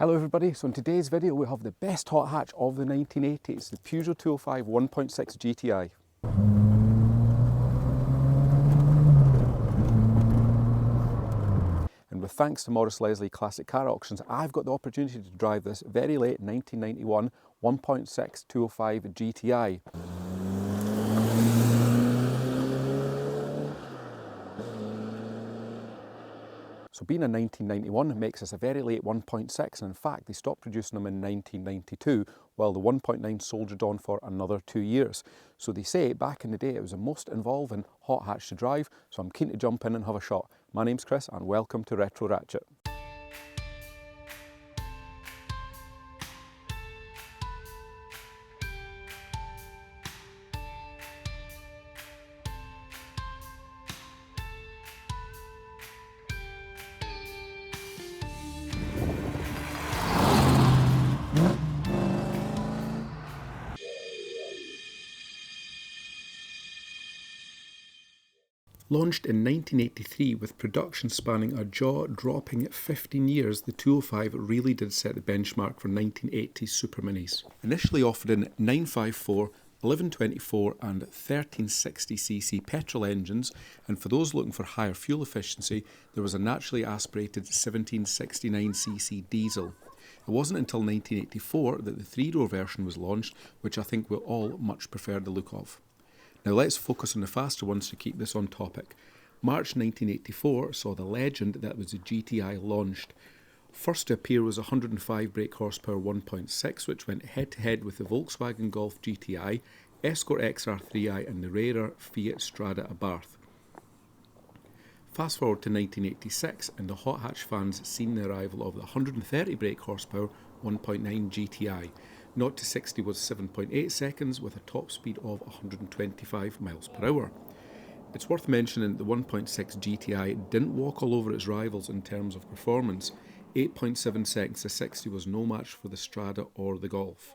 Hello everybody, so in today's video we have the best hot hatch of the 1980s, the Peugeot 205 1.6 GTI. And with thanks to Maurice Leslie Classic Car Auctions, I've got the opportunity to drive this very late 1991 1.6 205 GTI. So being a 1991 makes this a very late 1.6, and in fact they stopped producing them in 1992 while the 1.9 soldiered on for another 2 years. So they say back in the day it was the most involving hot hatch to drive, so I'm keen to jump in and have a shot. My name's Chris and welcome to Retro Ratchet. Launched in 1983 with production spanning a jaw-dropping 15 years, the 205 really did set the benchmark for 1980s super minis. Initially offered in 954, 1124 and 1360cc petrol engines, and for those looking for higher fuel efficiency, there was a naturally aspirated 1769cc diesel. It wasn't until 1984 that the three-door version was launched, which I think we'll all much prefer the look of. Now let's focus on the faster ones to keep this on topic. March 1984 saw the legend that was the GTI launched. First to appear was a 105 brake horsepower 1.6, which went head to head with the Volkswagen Golf GTI, Escort XR3i and the rarer Fiat Strada Abarth. Fast forward to 1986 and the hot hatch fans seen the arrival of the 130 brake horsepower 1.9 GTI. 0 to 60 was 7.8 seconds with a top speed of 125 miles per hour. It's worth mentioning that the 1.6 GTI didn't walk all over its rivals in terms of performance. 8.7 seconds to 60 was no match for the Strada or the Golf.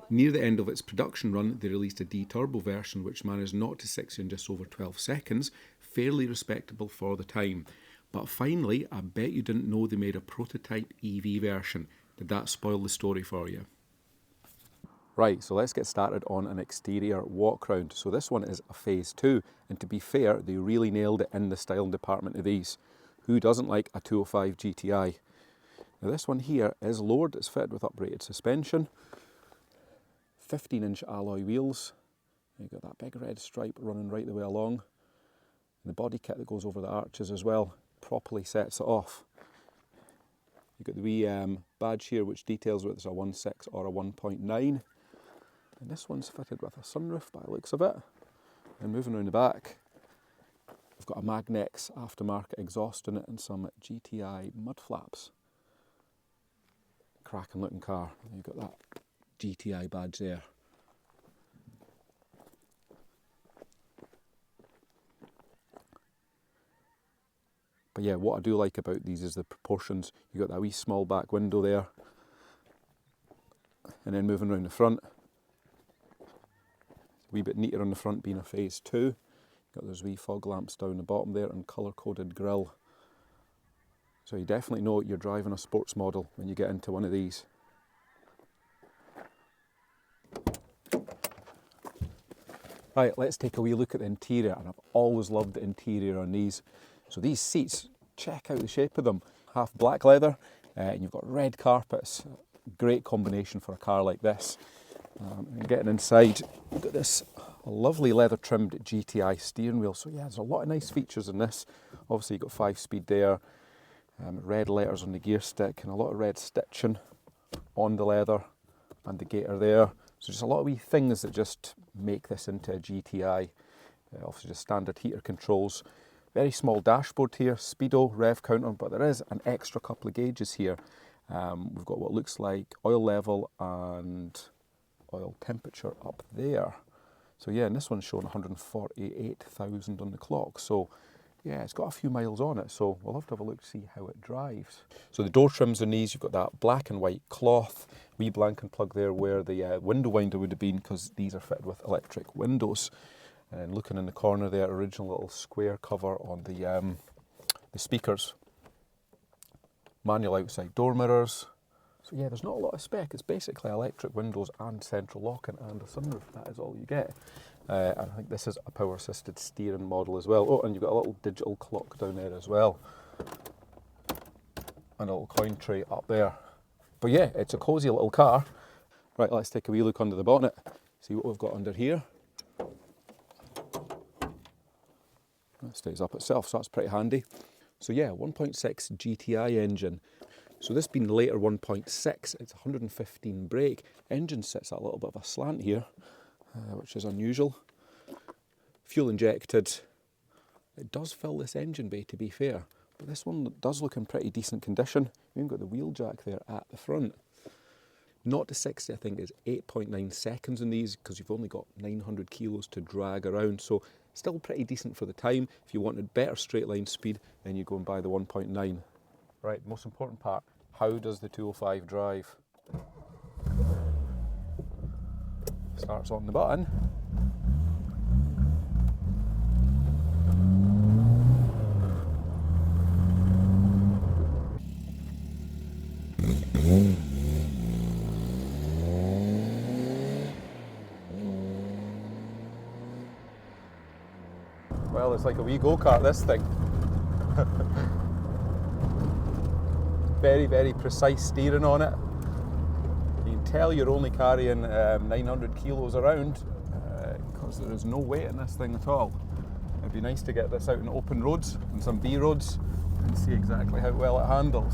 Near the end of its production run, they released a D-Turbo version which managed 0 to 60 in just over 12 seconds, fairly respectable for the time. But finally, I bet you didn't know they made a prototype EV version. Did that spoil the story for you? Right, so let's get started on an exterior walk round. So this one is a phase 2, and to be fair, they really nailed it in the styling department of these. Who doesn't like a 205 GTI? Now this one here is lowered, it's fitted with uprated suspension, 15-inch alloy wheels, you've got that big red stripe running right the way along, and the body kit that goes over the arches as well properly sets it off. You've got the wee badge here which details whether it's a 1.6 or a 1.9. And this one's fitted with a sunroof by the looks of it. And moving around the back, we've got a Magnex aftermarket exhaust in it and some GTI mud flaps. Cracking looking car. You've got that GTI badge there. But yeah, what I do like about these is the proportions. You've got that wee small back window there. And then moving around the front, a wee bit neater on the front being a phase 2. Got those wee fog lamps down the bottom there and colour-coded grille. So you definitely know you're driving a sports model when you get into one of these. Right, let's take a wee look at the interior, and I've always loved the interior on these. So these seats, check out the shape of them. Half black leather, and you've got red carpets. Great combination for a car like this. And getting inside, you've got this lovely leather trimmed GTI steering wheel. So yeah, there's a lot of nice features in this. Obviously you've got 5-speed there, red letters on the gear stick, and a lot of red stitching on the leather and the gaiter there. So just a lot of wee things that just make this into a GTI. Obviously just standard heater controls. Very small dashboard here, speedo, rev counter, but there is an extra couple of gauges here. We've got what looks like oil level and oil temperature up there. So yeah, and this one's showing 148,000 on the clock. So yeah, it's got a few miles on it. So we'll have to have a look to see how it drives. So the door trims on these, you've got that black and white cloth, wee blank plug there where the window winder would have been, because these are fitted with electric windows. And looking in the corner there, original little square cover on the speakers. Manual outside door mirrors, So yeah, there's not a lot of spec. It's basically electric windows and central locking and a sunroof. That is all you get. And I think this is a power assisted steering model as well. Oh, and you've got a little digital clock down there as well. And a little coin tray up there. But yeah, it's a cosy little car. Right, let's take a wee look under the bonnet. See what we've got under here. It stays up itself, so that's pretty handy. So yeah, 1.6 GTI engine. So this being the later 1.6, it's 115 brake. Engine sits at a little bit of a slant here, which is unusual. Fuel injected. It does fill this engine bay, to be fair, but this one does look in pretty decent condition. We've even got the wheel jack there at the front. 0 to 60 I think is 8.9 seconds in these, because you've only got 900 kilos to drag around, so still pretty decent for the time. If you wanted better straight line speed, then you go and buy the 1.9. Right, most important part, how does the 205 drive? Starts on the button. Well, it's like a wee go-kart, this thing. Very, very precise steering on it. You can tell you're only carrying 900 kilos around because there is no weight in this thing at all. It'd be nice to get this out in open roads and some B roads and see exactly how well it handles.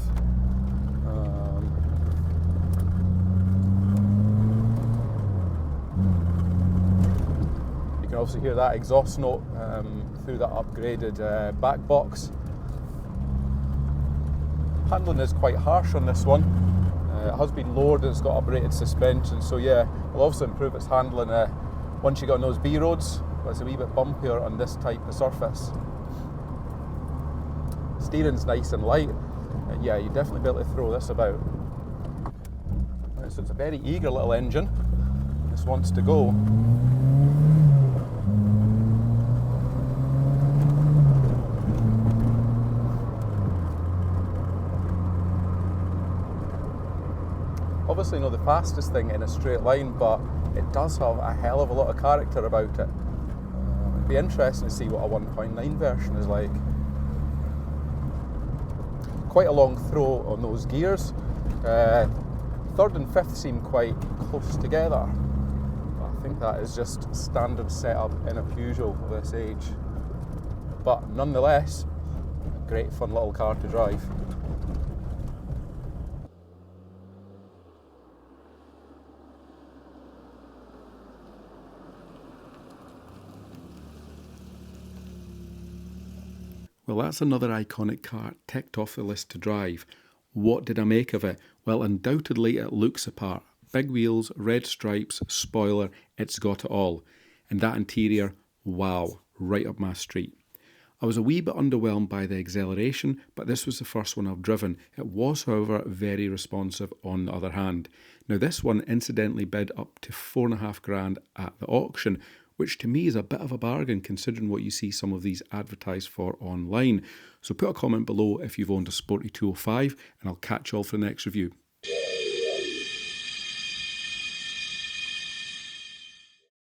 You can also hear that exhaust note through that upgraded back box. Handling is quite harsh on this one. It has been lowered, it's got uprated suspension, so yeah, it'll also improve its handling once you get on those B roads, but it's a wee bit bumpier on this type of surface. Steering's nice and light, and yeah, you'd definitely be able to throw this about. Right, so it's a very eager little engine. This wants to go. Obviously not the fastest thing in a straight line, but it does have a hell of a lot of character about it. It'd be interesting to see what a 1.9 version is like. Quite a long throw on those gears. Third and fifth seem quite close together. But I think that is just standard setup in a Peugeot of this age. But nonetheless, a great fun little car to drive. Well, that's another iconic car ticked off the list to drive. What did I make of it? Well, undoubtedly it looks the part. Big wheels, red stripes, spoiler, it's got it all. And that interior, wow, right up my street. I was a wee bit underwhelmed by the acceleration, but this was the first one I've driven. It was, however, very responsive on the other hand. Now this one incidentally bid up to $4,500 at the auction, which to me is a bit of a bargain considering what you see some of these advertised for online. So put a comment below if you've owned a sporty 205 and I'll catch you all for the next review.